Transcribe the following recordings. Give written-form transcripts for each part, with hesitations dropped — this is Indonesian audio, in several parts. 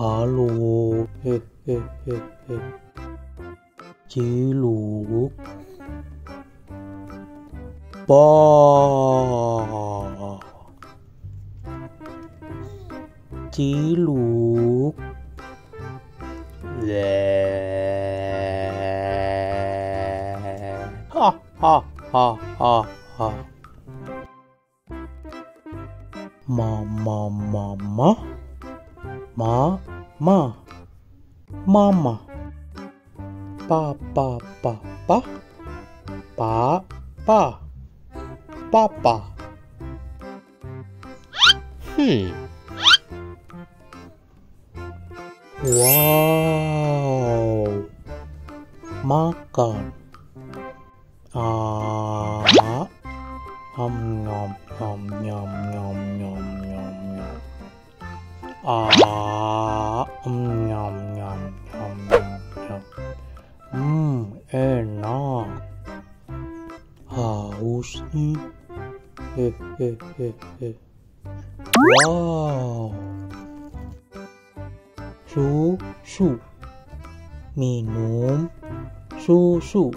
Halo, Ciluk, ba, Ciluk, le, ha ha ha ha ha. Mama, mama, mama, papa, papa, papa. Wow, makan. Nom nom nom nom nom nom nom nom. Nyam nyam nyam nyam nyam. Enak. Haus nih. Wow. Susu. Minum susu.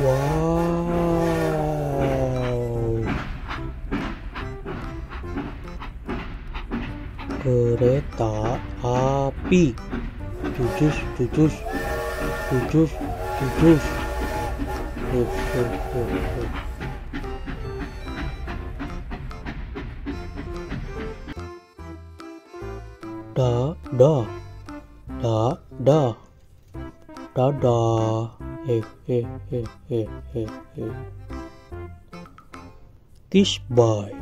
Wow. Kereta api. Jujus. Dadah. Tisbay.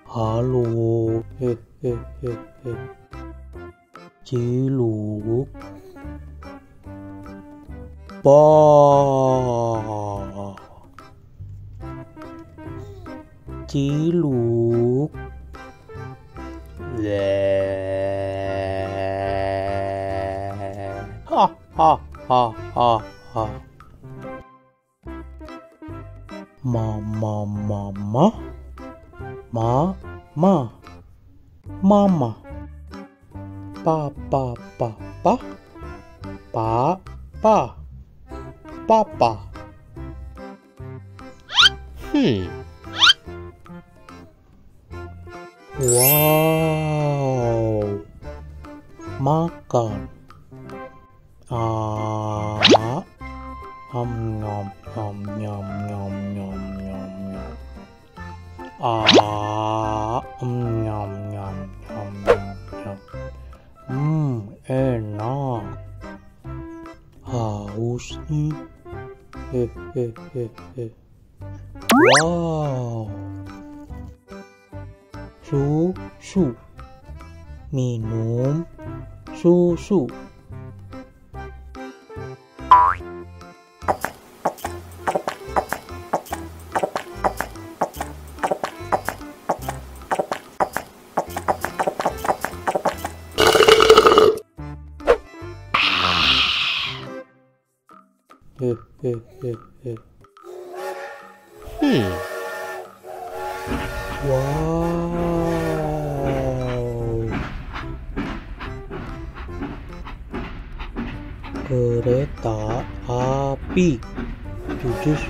Halo, Ciluk, ba, Ciluk, le, ha ha ha ha ha. Mama, papa, papa. Wow, makan. Nom nom nom nom nom nom nom nom. Nyam nyam nyam nyam. Enak. Haus nih. Wow. Susu. Minum susu. Wow. Kereta api. Jujus.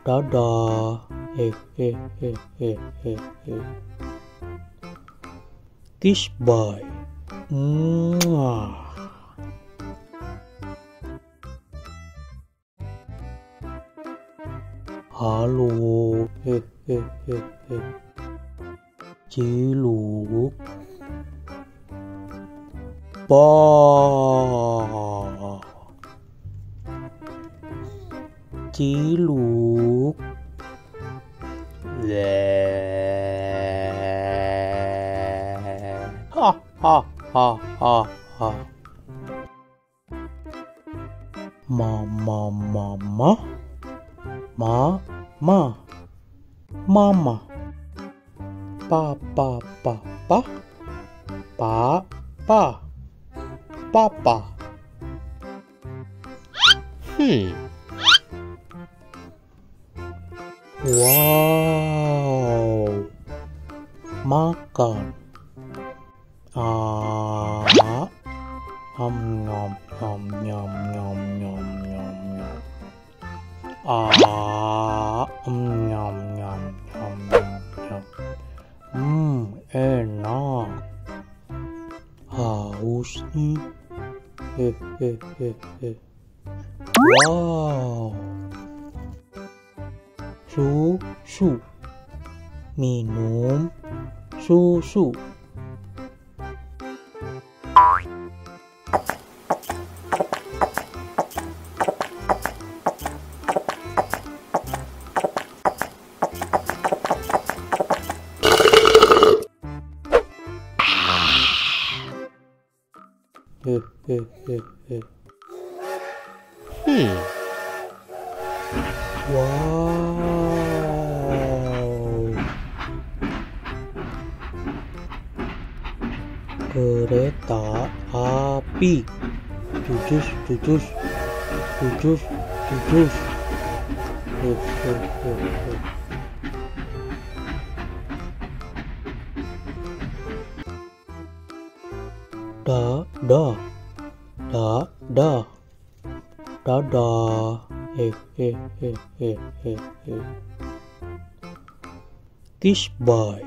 Dadah. Tisbay. Halo, Ciluk, ba, ciluk, ha ha ha ha ha. Mama, mama, mama. Papa, papa, papa. Wow, makan. Nom nom nom nom nom nom nom nom. Nom nom nom nom nom. Enak. Haus nih. Wow. Susu. Minum susu. Wow. Kereta api. Jujus. Dadah. Kiss bye.